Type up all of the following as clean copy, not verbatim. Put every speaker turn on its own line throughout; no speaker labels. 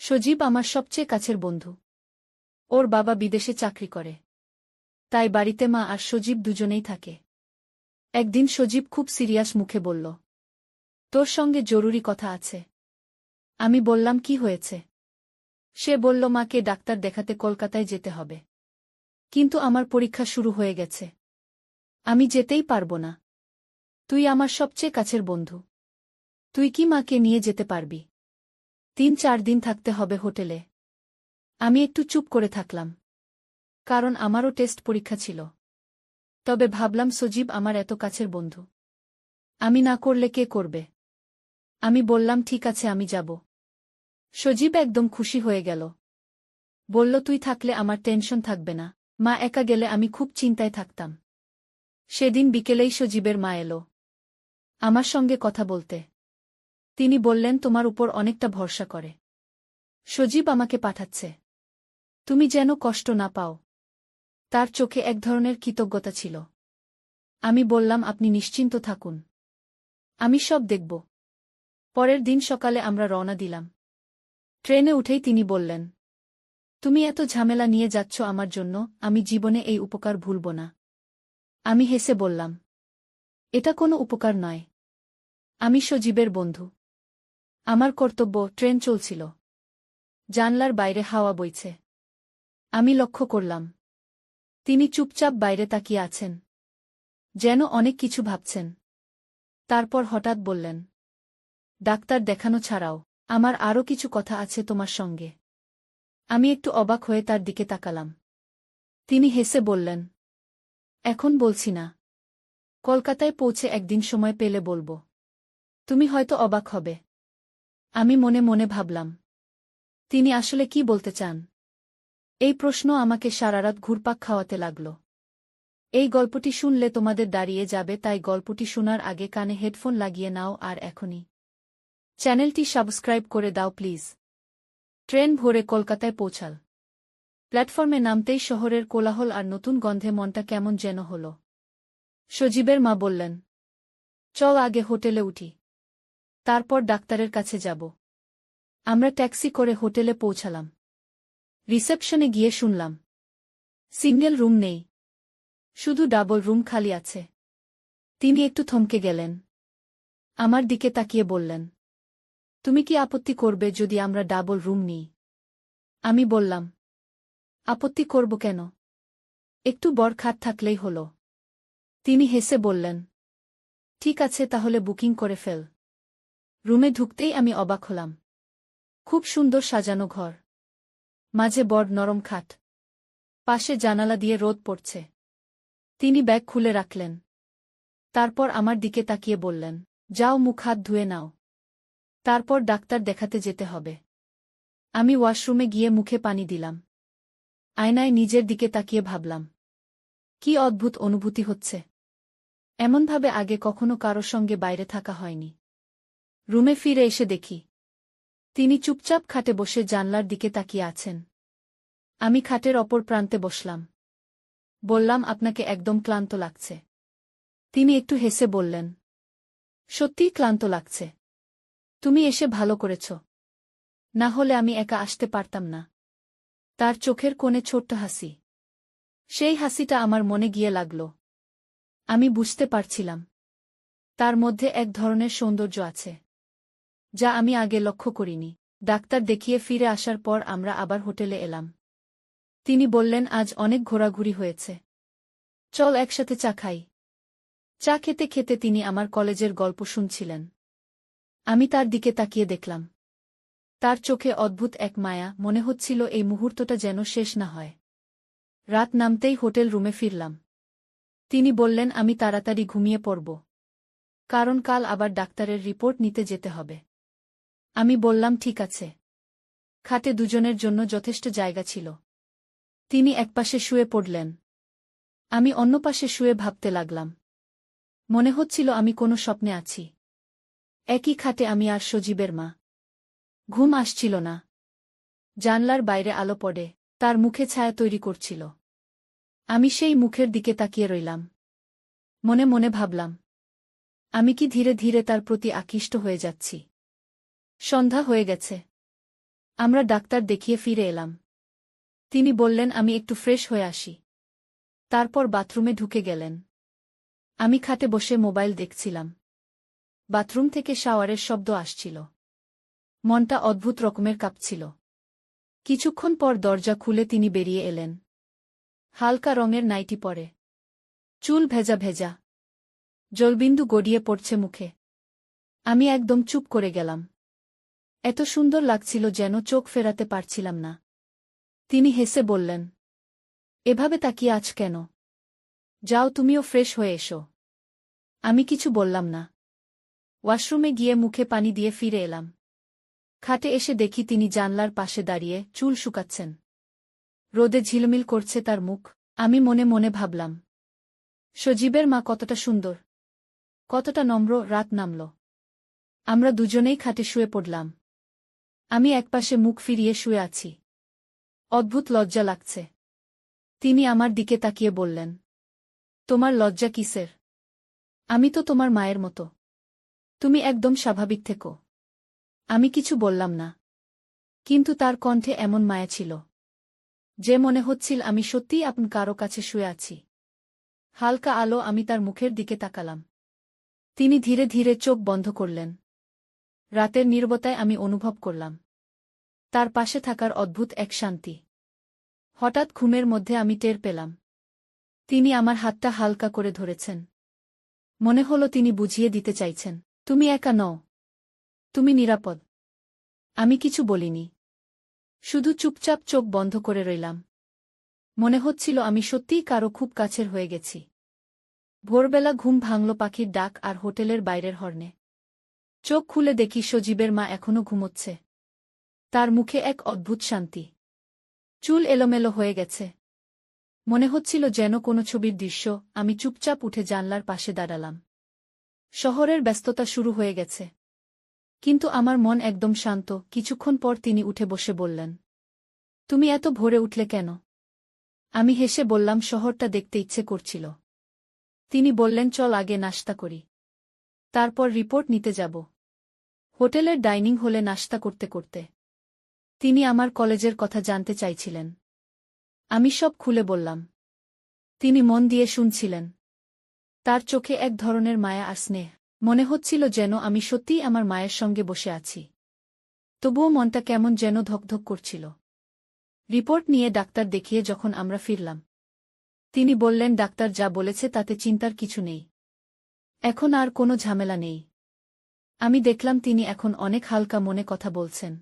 সজীব আমার সবচেয়ে কাছের বন্ধু। ওর বাবা বিদেশে চাকরি করে, তাই বাড়িতে মা আর সজীব দুজনেই থাকে। একদিন সজীব খুব সিরিয়াস মুখে বলল, তোর সঙ্গে জরুরি কথা আছে। আমি বললাম, কি হয়েছে? সে বলল, মাকে ডাক্তার দেখাতে কলকাতায় যেতে হবে, কিন্তু আমার পরীক্ষা শুরু হয়ে গেছে, আমি যেতেই পারব না। তুই আমার সবচেয়ে কাছের বন্ধু, তুই কি মাকে নিয়ে যেতে পারবি? 3-4 দিন থাকতে হবে হোটেলে। আমি একটু চুপ করে থাকলাম, কারণ আমারও টেস্ট পরীক্ষা ছিল। তবে ভাবলাম, সজীব আমার এত কাছের বন্ধু, আমি না করলে কে করবে? আমি বললাম, ঠিক আছে, আমি যাব। সজীব একদম খুশি হয়ে গেল। বলল, তুই থাকলে আমার টেনশন থাকবে না, মা একা গেলে আমি খুব চিন্তায় থাকতাম। সেদিন বিকেলেই সজীবের মা এলো আমার সঙ্গে কথা বলতে। তিনি বললেন, তোমার উপর অনেকটা ভরসা করে, সজীব আমাকে পাঠাচ্ছে, তুমি যেন কষ্ট না পাও। তার চোখে এক ধরনের কৃতজ্ঞতা ছিল। আমি বললাম, আপনি নিশ্চিন্ত থাকুন, আমি সব দেখব। পরের দিন সকালে আমরা রওনা দিলাম। ট্রেনে উঠেই তিনি বললেন, তুমি এত ঝামেলা নিয়ে যাচ্ছ আমার জন্য, আমি জীবনে এই উপকার ভুলব না। আমি হেসে বললাম, এটা কোনো উপকার নয়, আমি সজীবের বন্ধু, আমার কর্তব্য। ট্রেন চলছিল, জানলার বাইরে হাওয়া বইছে। আমি লক্ষ্য করলাম, তিনি চুপচাপ বাইরে তাকিয়ে আছেন, যেন অনেক কিছু ভাবছেন। তারপর হঠাৎ বললেন, ডাক্তার দেখানো ছাড়াও আমার আরও কিছু কথা আছে তোমার সঙ্গে। আমি একটু অবাক হয়ে তার দিকে তাকালাম। তিনি হেসে বললেন, এখন বলছি না, কলকাতায় পৌঁছে একদিন সময় পেলে বলবো, তুমি হয়তো অবাক হবে। আমি মনে মনে ভাবলাম, তিনি আসলে কি বলতে চান? এই প্রশ্ন আমাকে সারারাত ঘুরপাক খাওয়াতে লাগল। এই গল্পটি শুনলে তোমাদের দাঁড়িয়ে যাবে, তাই গল্পটি শোনার আগে কানে হেডফোন লাগিয়ে নাও আর এখনই চ্যানেলটি সাবস্ক্রাইব করে দাও প্লিজ। ট্রেন ভোরে কলকাতায় পৌঁছাল। প্ল্যাটফর্মে নামতেই শহরের কোলাহল আর নতুন গন্ধে মনটা কেমন যেন হল। সজীবের মা বললেন, চল আগে হোটেলে উঠি, তারপর ডাক্তারের কাছে যাব। আমরা ট্যাক্সি করে হোটেলে পৌঁছালাম। রিসেপশনে গিয়ে শুনলাম, সিঙ্গেল রুম নেই, শুধু ডাবল রুম খালি আছে। তিনি একটু থমকে গেলেন, আমার দিকে তাকিয়ে বললেন, তুমি কি আপত্তি করবে যদি আমরা ডাবল রুম নিই? আমি বললাম, আপত্তি করব কেন, একটু বড় খাট থাকলেই হলো। তিনি হেসে বললেন, ঠিক আছে, তাহলে বুকিং করে ফেল। রুমে ঢুকতেই আমি অবাক হলাম। খুব সুন্দর সাজানো ঘর, মাঝে বড় নরম খাট, পাশে জানালা দিয়ে রোদ পড়ছে। তিনি ব্যাগ খুলে রাখলেন, তারপর আমার দিকে তাকিয়ে বললেন, যাও, মুখ হাত ধুয়ে নাও, তারপর ডাক্তার দেখাতে যেতে হবে। আমি ওয়াশরুমে গিয়ে মুখে পানি দিলাম। আয়নায় নিজের দিকে তাকিয়ে ভাবলাম, কি অদ্ভুত অনুভূতি হচ্ছে, এমনভাবে আগে কখনো কারো সঙ্গে বাইরে থাকা হয়নি। রুমে ফিরে এসে দেখি, তিনি চুপচাপ খাটে বসে জানলার দিকে তাকিয়ে আছেন। আমি খাটের অপর প্রান্তে বসলাম। বললাম, আপনাকে একদম ক্লান্ত লাগছে। তিনি একটু হেসে বললেন, সত্যিই ক্লান্ত লাগছে। তুমি এসে ভালো করেছ, না হলে আমি একা আসতে পারতাম না। তার চোখের কোণে ছোট্ট হাসি, সেই হাসিটা আমার মনে গিয়ে লাগল। আমি বুঝতে পারছিলাম, তার মধ্যে এক ধরনের সৌন্দর্য আছে, যা আমি আগে লক্ষ্য করিনি। ডাক্তার দেখিয়ে ফিরে আসার পর আমরা আবার হোটেলে এলাম। তিনি বললেন, আজ অনেক ঘোরাঘুরি হয়েছে, চল একসাথে চা খাই। চা খেতে খেতে তিনি আমার কলেজের গল্প শুনছিলেন। আমি তার দিকে তাকিয়ে দেখলাম, তার চোখে অদ্ভুত এক মায়া, মনে হচ্ছিল এই মুহূর্তটা যেন শেষ না হয়। রাত নামতেই হোটেল রুমে ফিরলাম। তিনি বললেন, আমি তাড়াতাড়ি ঘুমিয়ে পড়ব, কারণ কাল আবার ডাক্তারের রিপোর্ট নিতে যেতে হবে। আমি বললাম, ঠিক আছে। খাটে দুজনের জন্য যথেষ্ট জায়গা ছিল। তিনি একপাশে শুয়ে পড়লেন, আমি অন্য পাশে শুয়ে ভাবতে লাগলাম। মনে হচ্ছিল আমি কোনো স্বপ্নে আছি। একই খাটে আমি আর সজীবের মা। ঘুম আসছিল না। জানলার বাইরে আলো পড়ে তার মুখে ছায়া তৈরি করছিল। আমি সেই মুখের দিকে তাকিয়ে রইলাম। মনে মনে ভাবলাম, আমি কি ধীরে ধীরে তার প্রতি আকৃষ্ট হয়ে যাচ্ছি? সন্ধ্যা হয়ে গেছে। আমরা ডাক্তার দেখিয়ে ফিরে এলাম। তিনি বললেন আমি একটু ফ্রেশ হয়ে আসি। তারপর বাথরুমে ঢুকে গেলেন। আমি খাটে বসে মোবাইল দেখছিলাম। বাথরুম থেকে শাওয়ারের শব্দ আসছিল। মনটা অদ্ভুত রকমের কাঁপছিল। কিছুক্ষণ পর দরজা খুলে তিনি বেরিয়ে এলেন। হালকা রঙের নাইটি পরে, চুল ভেজা ভেজা, জলবিন্দু গড়িয়ে পড়ছে মুখে। আমি একদম চুপ করে গেলাম। এত সুন্দর লাগছিল যেন চোখ ফেরাতে পারছিলাম না। তিনি হেসে বললেন, এভাবে তাকিয়ে আছ কেন? যাও, তুমিও ফ্রেশ হয়ে এসো। আমি কিছু বললাম না। ওয়াশরুমে গিয়ে মুখে পানি দিয়ে ফিরে এলাম। খাটে এসে দেখি তিনি জানলার পাশে দাঁড়িয়ে চুল শুকাচ্ছেন। রোদে ঝিলমিল করছে তার মুখ। আমি মনে মনে ভাবলাম, সজীবের মা কতটা সুন্দর, কতটা নম্র। রাত নামল। আমরা দুজনেই খাটে শুয়ে পড়লাম। আমি একপাশে মুখ ফিরিয়ে শুয়ে আছি। অদ্ভুত লজ্জা লাগছে। তিনি আমার দিকে তাকিয়ে বললেন, তোমার লজ্জা কিসের? আমি তো তোমার মায়ের মতো। তুমি একদম স্বাভাবিক থেকো। আমি কিছু বললাম না। কিন্তু তার কণ্ঠে এমন মায়া ছিল যে মনে হচ্ছিল আমি সত্যিই আপন কারো কাছে শুয়ে আছি। হালকা আলো, আমি তার মুখের দিকে তাকালাম। তিনি ধীরে ধীরে চোখ বন্ধ করলেন। রাতের নীরবতায় আমি অনুভব করলাম তার পাশে থাকার অদ্ভুত এক শান্তি। হঠাৎ ঘুমের মধ্যে আমি টের পেলাম তিনি আমার হাতটা হালকা করে ধরেছেন। মনে হলো তিনি বুঝিয়ে দিতে চাইছেন, তুমি একা নও, তুমি নিরাপদ। আমি কিছু বলিনি, শুধু চুপচাপ চোখ বন্ধ করে রইলাম। মনে হচ্ছিল আমি সত্যিই কারো খুব কাছের হয়ে গেছি। ভোরবেলা ঘুম ভাঙল পাখির ডাক আর হোটেলের বাইরের হর্নে। চোখ খুলে দেখি সজীবের মা এখনো ঘুমোচ্ছে। তার মুখে এক অদ্ভুত শান্তি। চুল এলোমেলো হয়ে গেছে। মনে হচ্ছিল যেন কোনো ছবির দৃশ্য। আমি চুপচাপ উঠে জানলার পাশে দাঁড়ালাম। শহরের ব্যস্ততা শুরু হয়ে গেছে, কিন্তু আমার মন একদম শান্ত। কিছুক্ষণ পর তিনি উঠে বসে বললেন, তুমি এত ভোরে উঠলে কেন? আমি হেসে বললাম, শহরটা দেখতে ইচ্ছে করছিল। তিনি বললেন, চল আগে নাশতা করি, তারপর রিপোর্ট নিতে যাব। হোটেলের ডাইনিং হলে নাশতা করতে করতে তিনি আমার কলেজের কথা জানতে চাইছিলেন। আমি সব খুলে বললাম। তিনি মন দিয়ে শুনছিলেন। তার চোখে এক ধরনের মায়া আর স্নেহ। মনে হচ্ছিল যেন আমি সত্যিই আমার মায়ের সঙ্গে বসে আছি। তবুও মনটা কেমন যেন ধকধক করছিল। রিপোর্ট নিয়ে ডাক্তার দেখিয়ে যখন আমরা ফিরলাম, তিনি বললেন, ডাক্তার যা বলেছে তাতে চিন্তার কিছু নেই। এখন আর কোনো ঝামেলা নেই। আমি দেখলাম তিনি এখন অনেক হালকা মনে কথা বলছেন।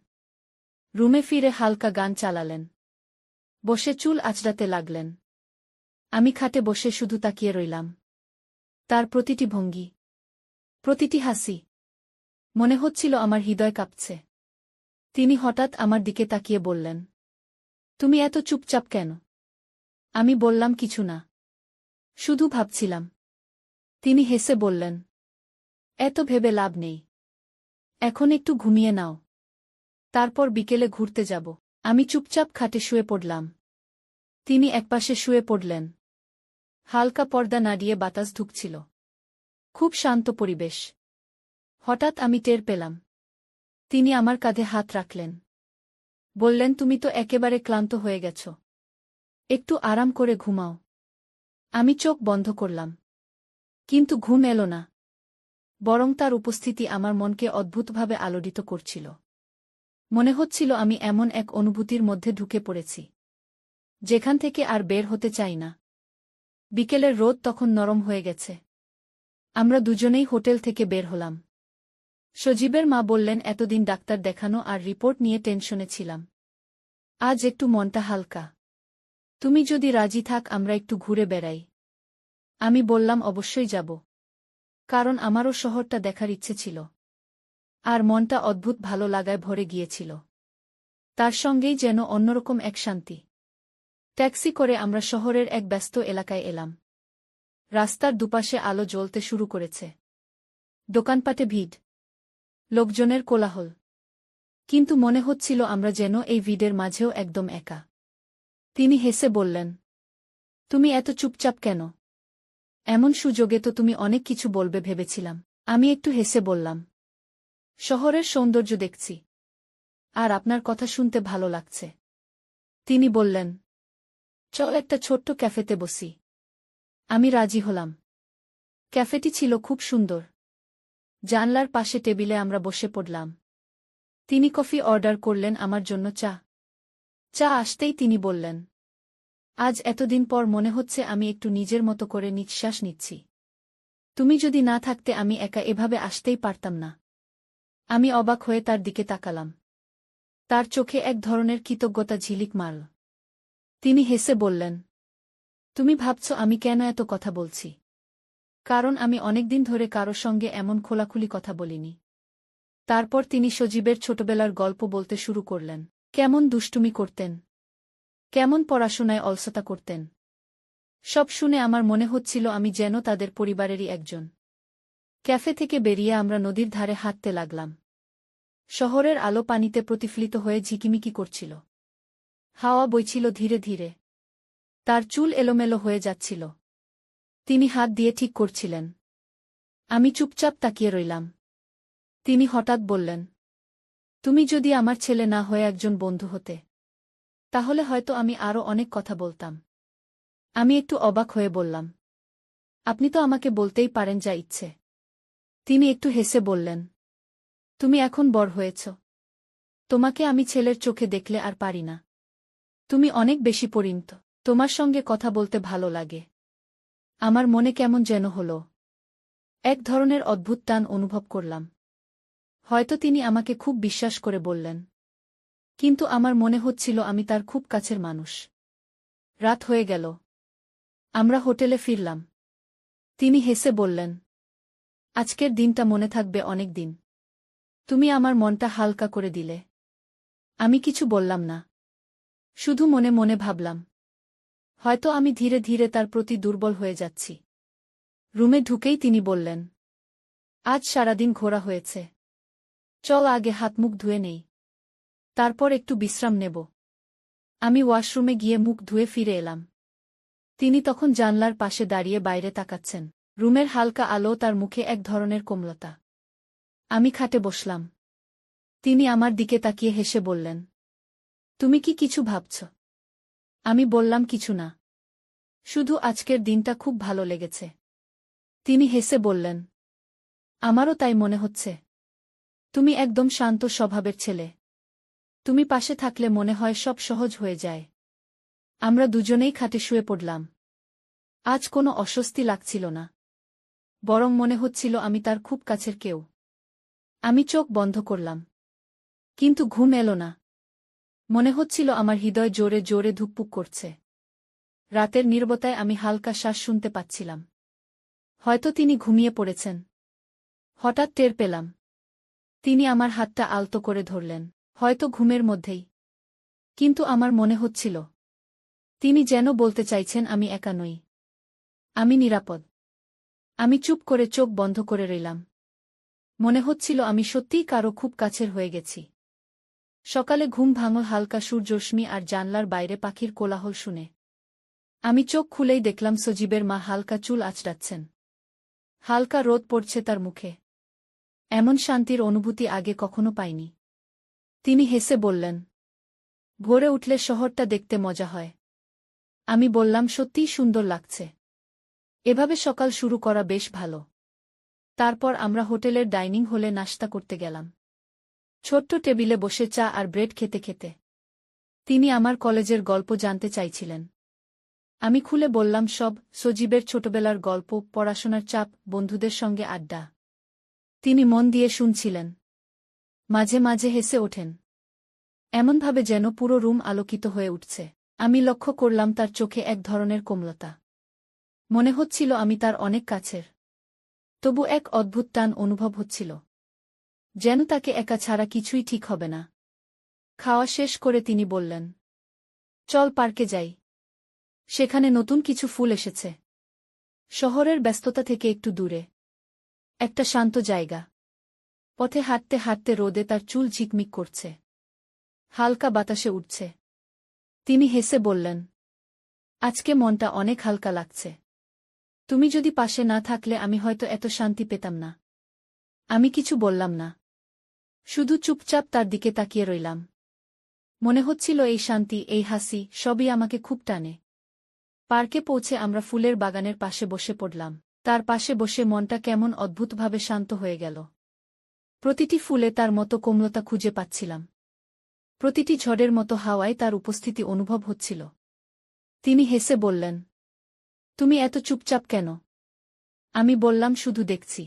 রুমে ফিরে হালকা গান চালালেন, বসে চুল আঁচড়াতে লাগলেন। আমি খাটে বসে শুধু তাকিয়ে রইলাম। তার প্রতিটি ভঙ্গি, প্রতিটি হাসি, মনে হচ্ছিল আমার হৃদয় কাঁপছে। তিনি হঠাৎ আমার দিকে তাকিয়ে বললেন, তুমি এত চুপচাপ কেন? আমি বললাম, কিছু না, শুধু ভাবছিলাম। তিনি হেসে বললেন, এত ভেবে লাভ নেই, এখন একটু ঘুমিয়ে নাও, তারপর বিকেলে ঘুরতে যাব। আমি চুপচাপ খাটে শুয়ে পড়লাম। তিনি একপাশে শুয়ে পড়লেন। হালকা পর্দা নাড়িয়ে বাতাস ঢুকছিল। খুব শান্ত পরিবেশ। হঠাৎ আমি টের পেলাম তিনি আমার কাঁধে হাত রাখলেন। বললেন, তুমি তো একেবারে ক্লান্ত হয়ে গেছ, একটু আরাম করে ঘুমাও। আমি চোখ বন্ধ করলাম, কিন্তু ঘুম এলো না। বরং তার উপস্থিতি আমার মনকে অদ্ভুতভাবে আলোড়িত করছিল। মনে হচ্ছিল আমি এমন এক অনুভূতির মধ্যে ঢুকে পড়েছি যেখান থেকে আর বের হতে চাই না। বিকেলের রোদ তখন নরম হয়ে গেছে। আমরা দুজনেই হোটেল থেকে বের হলাম। সজীবের মা বললেন, এতদিন ডাক্তার দেখানো আর রিপোর্ট নিয়ে টেনশনে ছিলাম, আজ একটু মনটা হালকা। তুমি যদি রাজি থাক আমরা একটু ঘুরে বেড়াই। আমি বললাম, অবশ্যই যাব, কারণ আমারও শহরটা দেখার ইচ্ছে ছিল। আর মনটা অদ্ভুত ভালো লাগায় ভরে গিয়েছিল। তার সঙ্গেই যেন অন্যরকম এক শান্তি। ট্যাক্সি করে আমরা শহরের এক ব্যস্ত এলাকায় এলাম। রাস্তার দুপাশে আলো জ্বলতে শুরু করেছে। দোকানপাটে ভিড়, লোকজনের কোলাহল। কিন্তু মনে হচ্ছিল আমরা যেন এই ভিড়ের মাঝেও একদম একা। তিনি হেসে বললেন, তুমি এত চুপচাপ কেন? এমন সুযোগে তো তুমি অনেক কিছু বলবে ভেবেছিলাম। আমি একটু হেসে বললাম, শহরের সৌন্দর্য দেখছি, আর আপনার কথা শুনতে ভালো লাগছে। তিনি বললেন, চল একটা ছোট্ট ক্যাফেতে বসি। আমি রাজি হলাম। ক্যাফেটি ছিল খুব সুন্দর। জানলার পাশে টেবিলে আমরা বসে পড়লাম। তিনি কফি অর্ডার করলেন, আমার জন্য চা। চা আসতেই তিনি বললেন, আজ এতদিন পর মনে হচ্ছে আমি একটু নিজের মতো করে নিঃশ্বাস নিচ্ছি। তুমি যদি না থাকতে আমি একা এভাবে আসতেই পারতাম না। আমি অবাক হয়ে তার দিকে তাকালাম। তার চোখে এক ধরনের কৃতজ্ঞতা ঝিলিক মারল। তিনি হেসে বললেন, তুমি ভাবছ আমি কেন এত কথা বলছি? কারণ আমি অনেকদিন ধরে কারো সঙ্গে এমন খোলাখুলি কথা বলিনি। তারপর তিনি সজীবের ছোটবেলার গল্প বলতে শুরু করলেন। কেমন দুষ্টুমি করতেন, কেমন পড়াশোনায় অলসতা করতেন। সব শুনে আমার মনে হচ্ছিল আমি যেন তাদের পরিবারেরই একজন। ক্যাফে থেকে বেরিয়ে আমরা নদীর ধারে হাঁটতে লাগলাম। শহরের আলো পানিতে প্রতিফলিত হয়ে ঝিকিমিকি করছিল। হাওয়া বইছিল ধীরে ধীরে। তার চুল এলোমেলো হয়ে যাচ্ছিল। তিনি হাত দিয়ে ঠিক করছিলেন। আমি চুপচাপ তাকিয়ে রইলাম। তিনি হঠাৎ বললেন, তুমি যদি আমার ছেলে না হয়ে একজন বন্ধু হতে, তাহলে হয়তো আমি আরও অনেক কথা বলতাম। আমি একটু অবাক হয়ে বললাম, আপনি তো আমাকে বলতেই পারেন যা ইচ্ছে। তিনি একটু হেসে বললেন, তুমি এখন বড় হয়েছ। তোমাকে আমি ছেলের চোখে দেখলে আর পারি না। তুমি অনেক বেশি পরিণত। তোমার সঙ্গে কথা বলতে ভালো লাগে। আমার মনে কেমন যেন হলো। এক ধরনের অদ্ভুত টান অনুভব করলাম। হয়তো তিনি আমাকে খুব বিশ্বাস করে বললেন। কিন্তু আমার মনে হচ্ছিল আমি তার খুব কাছের মানুষ। রাত হয়ে গেল। আমরা হোটেলে ফিরলাম। তিনি হেসে বললেন, আজকের দিনটা মনে থাকবে অনেক দিন। তুমি আমার মনটা হালকা করে দিলে। আমি কিছু বললাম না। শুধু মনে মনে ভাবলাম, হয়তো আমি ধীরে ধীরে তার প্রতি দুর্বল হয়ে যাচ্ছি। রুমে ঢুকেই তিনি বললেন, আজ সারাদিন ঘোরা হয়েছে। চল আগে হাত মুখ ধুয়ে নেই। তারপর একটু বিশ্রাম নেব। আমি ওয়াশরুমে গিয়ে মুখ ধুয়ে ফিরে এলাম। তিনি তখন জানলার পাশে দাঁড়িয়ে বাইরে তাকাচ্ছেন। রুমের হালকা আলো, তার মুখে এক ধরনের কোমলতা। আমি খাটে বসলাম। তিনি আমার দিকে তাকিয়ে হেসে বললেন, তুমি কি কিছু ভাবছ? আমি বললাম, কিছু না। শুধু আজকের দিনটা খুব ভালো লেগেছে। তিনি হেসে বললেন, আমারও তাই মনে হচ্ছে। তুমি একদম শান্ত স্বভাবের ছেলে। তুমি পাশে থাকলে মনে হয় সব সহজ হয়ে যায়। আমরা দুজনেই খাটে শুয়ে পড়লাম। আজ কোনো অস্বস্তি লাগছিল না। বরং মনে হচ্ছিল আমি তার খুব কাছের কেউ। আমি চোখ বন্ধ করলাম। কিন্তু ঘুম এলো না। মনে হচ্ছিল আমার হৃদয় জোরে জোরে ধুকপুক করছে। রাতের নীরবতায় আমি হালকা শ্বাস শুনতে পাচ্ছিলাম। হয়তো তিনি ঘুমিয়ে পড়েছেন। হঠাৎ টের পেলাম, তিনি আমার হাতটা আলতো করে ধরলেন। হয়তো ঘুমের মধ্যেই। কিন্তু আমার মনে হচ্ছিল, তিনি যেন বলতে চাইছেন আমি একা নই। আমি নিরাপদ। আমি চুপ করে চোখ বন্ধ করে রইলাম। মনে হচ্ছিল আমি সত্যিই কারো খুব কাছের হয়ে গেছি। সকালে ঘুম ভাঙল হালকা সূর্যরশ্মি আর জানলার বাইরে পাখির কোলাহল শুনে। আমি চোখ খুলেই দেখলাম সজীবের মা হালকা চুল আঁচড়াচ্ছেন। হালকা রোদ পড়ছে তার মুখে। এমন শান্তির অনুভূতি আগে কখনো পাইনি। তিনি হেসে বললেন, ভোরে উঠলে শহরটা দেখতে মজা হয়। আমি বললাম, সত্যিই সুন্দর লাগছে। এভাবে সকাল শুরু করা বেশ ভালো। তারপর আমরা হোটেলের ডাইনিং হলে নাশতা করতে গেলাম। ছোট্ট টেবিলে বসে চা আর ব্রেড খেতে খেতে তিনি আমার কলেজের গল্প জানতে চাইছিলেন। আমি খুলে বললাম সব, সজীবের ছোটবেলার গল্প, পড়াশোনার চাপ, বন্ধুদের সঙ্গে আড্ডা। তিনি মন দিয়ে শুনছিলেন। মাঝে মাঝে হেসে ওঠেন, এমনভাবে যেন পুরো রুম আলোকিত হয়ে উঠছে। আমি লক্ষ্য করলাম তার চোখে এক ধরনের কোমলতা। মনে হচ্ছিল আমি তার অনেক কাছের। তবু এক অদ্ভুত টান অনুভব হচ্ছিল। যেন তাকে একা ছাড়া কিছুই ঠিক হবে না। খাওয়া শেষ করে তিনি বললেন, চল পার্কে যাই। সেখানে নতুন কিছু ফুল এসেছে। শহরের ব্যস্ততা থেকে একটু দূরে। একটা শান্ত জায়গা। পথে হাঁটতে হাঁটতে রোদে তার চুল ঝিকমিক করছে। হালকা বাতাসে উঠছে। তিনি হেসে বললেন, আজকে মনটা অনেক হালকা লাগছে। তুমি যদি পাশে না থাকলে আমি হয়তো এত শান্তি পেতাম না। আমি কিছু বললাম না। শুধু চুপচাপ তার দিকে তাকিয়ে রইলাম। মনে হচ্ছিল এই শান্তি, এই হাসি, সবই আমাকে খুব টানে। পার্কে পৌঁছে আমরা ফুলের বাগানের পাশে বসে পড়লাম। তার পাশে বসে মনটা কেমন অদ্ভুতভাবে শান্ত হয়ে গেল। প্রতিটি ফুলে তার মতো কোমলতা খুঁজে পাচ্ছিলাম। প্রতিটি ঝড়ের মতো হাওয়ায় তার উপস্থিতি অনুভব হচ্ছিল। তিনি হেসে বললেন, তুমি এত চুপচাপ কেন? আমি বললাম, শুধু দেখছি।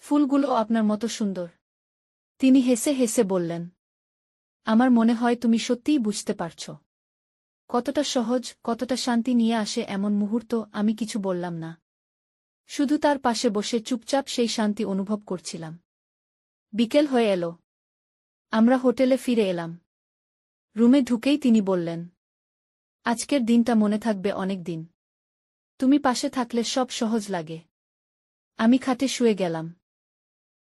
ফুলগুলো আপনার মতো সুন্দর। তিনি হেসে হেসে বললেন, আমার মনে হয় তুমি সত্যিই বুঝতে পারছ কতটা সহজ, কতটা শান্তি নিয়ে আসে এমন মুহূর্ত। আমি কিছু বললাম না, শুধু তার পাশে বসে চুপচাপ সেই শান্তি অনুভব করছিলাম। বিকেল হয়ে এলো। আমরা হোটেলে ফিরে এলাম। রুমে ঢুকেই তিনি বললেন, আজকের দিনটা মনে থাকবে অনেক দিন। তুমি পাশে থাকলে সব সহজ লাগে। আমি খাটে শুয়ে গেলাম।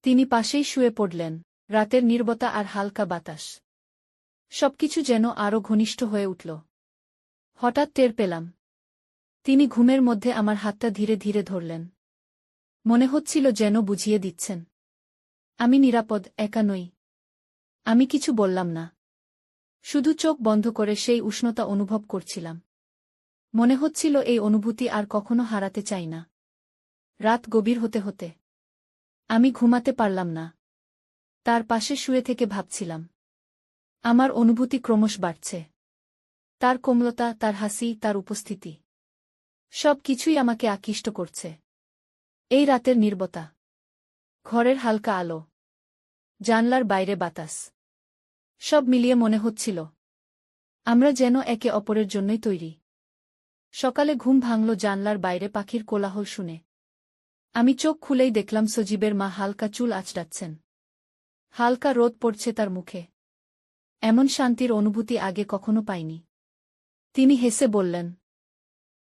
তিনি পাশেই শুয়ে পড়লেন। রাতের নীরবতা আর হালকা বাতাস, সবকিছু যেন আরও ঘনিষ্ঠ হয়ে উঠল। হঠাৎ টের পেলাম, তিনি ঘুমের মধ্যে আমার হাতটা ধীরে ধীরে ধরলেন। মনে হচ্ছিল যেন বুঝিয়ে দিচ্ছেন, আমি নিরাপদ, একা নই। আমি কিছু বললাম না, শুধু চোখ বন্ধ করে সেই উষ্ণতা অনুভব করছিলাম। মনে হচ্ছিল এই অনুভূতি আর কখনো হারাতে চাই না। রাত গভীর হতে হতে আমি ঘুমাতে পারলাম না। তার পাশে শুয়ে থেকে ভাবছিলাম, আমার অনুভূতি ক্রমশ বাড়ছে। তার কোমলতা, তার হাসি, তার উপস্থিতি, সব কিছুই আমাকে আকৃষ্ট করছে। এই রাতের নীরবতা, ঘরের হালকা আলো, জানলার বাইরে বাতাস, সব মিলিয়ে মনে হচ্ছিল আমরা যেন একে অপরের জন্যই তৈরি। সকালে ঘুম ভাঙল জানলার বাইরে পাখির কোলাহল শুনে। আমি চোখ খুলেই দেখলাম সজীবের মা হালকা চুল আঁচড়াচ্ছেন। হালকা রোদ পড়ছে তার মুখে। এমন শান্তির অনুভূতি আগে কখনো পাইনি। তিনি হেসে বললেন,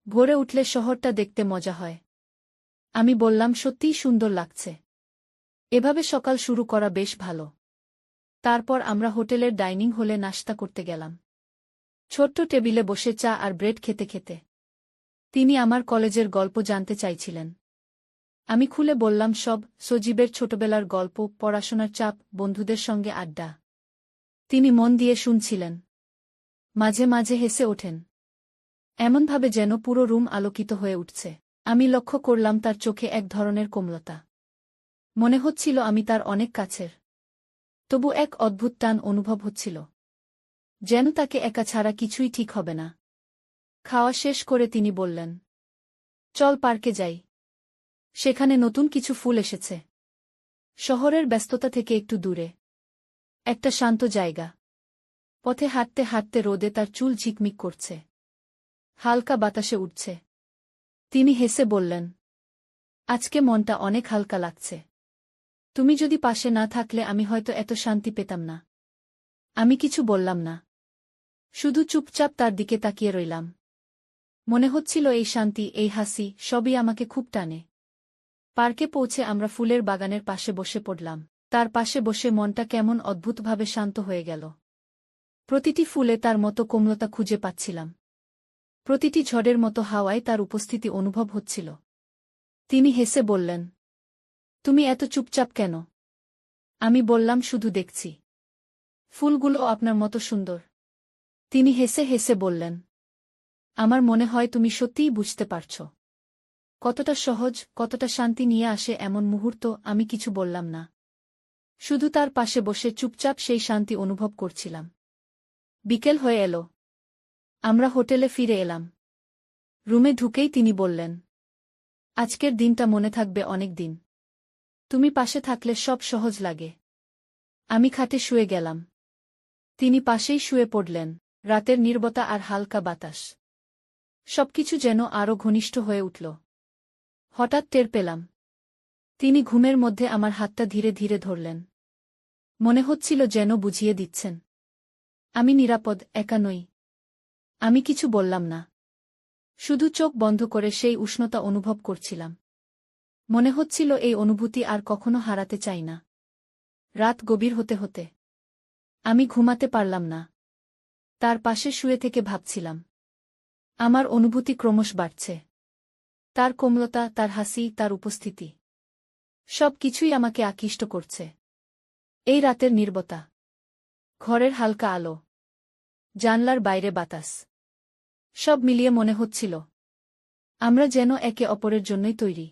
ভোরে উঠলে শহরটা দেখতে মজা হয়। আমি বললাম, সত্যিই সুন্দর লাগছে। এভাবে সকাল শুরু করা বেশ ভালো। তারপর আমরা হোটেলের ডাইনিং হলে নাশতা করতে গেলাম। ছোট্ট টেবিলে বসে চা আর ব্রেড খেতে খেতে তিনি আমার কলেজের গল্প জানতে চাইছিলেন। আমি খুলে বললাম সব, সজীবের ছোটবেলার গল্প, পড়াশোনার চাপ, বন্ধুদের সঙ্গে আড্ডা। তিনি মন দিয়ে শুনছিলেন, মাঝে মাঝে হেসে ওঠেন, এমনভাবে যেন পুরো রুম আলোকিত হয়ে উঠছে। আমি লক্ষ্য করলাম তার চোখে এক ধরনের কোমলতা। মনে হচ্ছিল আমি তার অনেক কাছের। তবু এক অদ্ভুত টান অনুভব হচ্ছিল, যেন তাকে একা ছাড়া কিছুই ঠিক হবে না। খাওয়া শেষ করে তিনি বললেন, চল পার্কে যাই। সেখানে নতুন কিছু ফুল এসেছে। শহরের ব্যস্ততা থেকে একটু দূরে একটা শান্ত জায়গা। পথে হাঁটতে হাঁটতে রোদে তার চুল ঝিকমিক করছে, হালকা বাতাসে উঠছে। তিনি হেসে বললেন, আজকে মনটা অনেক হালকা লাগছে। তুমি যদি পাশে না থাকলে আমি হয়তো এত শান্তি পেতাম না। আমি কিছু বললাম না, শুধু চুপচাপ তার দিকে তাকিয়ে রইলাম। মনে হচ্ছিল এই শান্তি, এই হাসি, সবই আমাকে খুব টানে। পার্কে পৌঁছে আমরা ফুলের বাগানের পাশে বসে পড়লাম। তার পাশে বসে মনটা কেমন অদ্ভুতভাবে শান্ত হয়ে গেল। প্রতিটি ফুলে তার মতো কোমলতা খুঁজে পাচ্ছিলাম। প্রতিটি ঝড়ের মতো হাওয়ায় তার উপস্থিতি অনুভব হচ্ছিল। তিনি হেসে বললেন, তুমি এত চুপচাপ কেন? আমি বললাম, শুধু দেখছি। ফুলগুলো আপনার মতো সুন্দর। তিনি হেসে হেসে বললেন, আমার মনে হয় তুমি সত্যিই বুঝতে পারছ কতটা সহজ, কতটা শান্তি নিয়ে আসে এমন মুহূর্ত। আমি কিছু বললাম না, শুধু তার পাশে বসে চুপচাপ সেই শান্তি অনুভব করছিলাম। বিকেল হয়ে এলো। আমরা হোটেলে ফিরে এলাম। রুমে ঢুকেই তিনি বললেন, আজকের দিনটা মনে থাকবে অনেক দিন। তুমি পাশে থাকলে সব সহজ লাগে। আমি খাটে শুয়ে গেলাম। তিনি পাশেই শুয়ে পড়লেন। রাতের নীরবতা আর হালকা বাতাস, সবকিছু যেন আরও ঘনিষ্ঠ হয়ে উঠল। হঠাৎ টের পেলাম, তিনি ঘুমের মধ্যে আমার হাতটা ধীরে ধীরে ধরলেন। মনে হচ্ছিল যেন বুঝিয়ে দিচ্ছেন, আমি নিরাপদ, একা নই। আমি কিছু বললাম না, শুধু চোখ বন্ধ করে সেই উষ্ণতা অনুভব করছিলাম। মনে হচ্ছিল এই অনুভূতি আর কখনো হারাতে চাই না। রাত গভীর হতে হতে আমি ঘুমাতে পারলাম না। তার পাশে শুয়ে থেকে ভাবছিলাম, আমার অনুভূতি ক্রমশ বাড়ছে। তার কোমলতা, তার হাসি, তার উপস্থিতি, সব কিছুই আমাকে আকৃষ্ট করছে। এই রাতের নীরবতা, ঘরের হালকা আলো, জানলার বাইরে বাতাস, সব মিলিয়ে মনে হচ্ছিল আমরা যেন একে অপরের জন্যই তৈরি।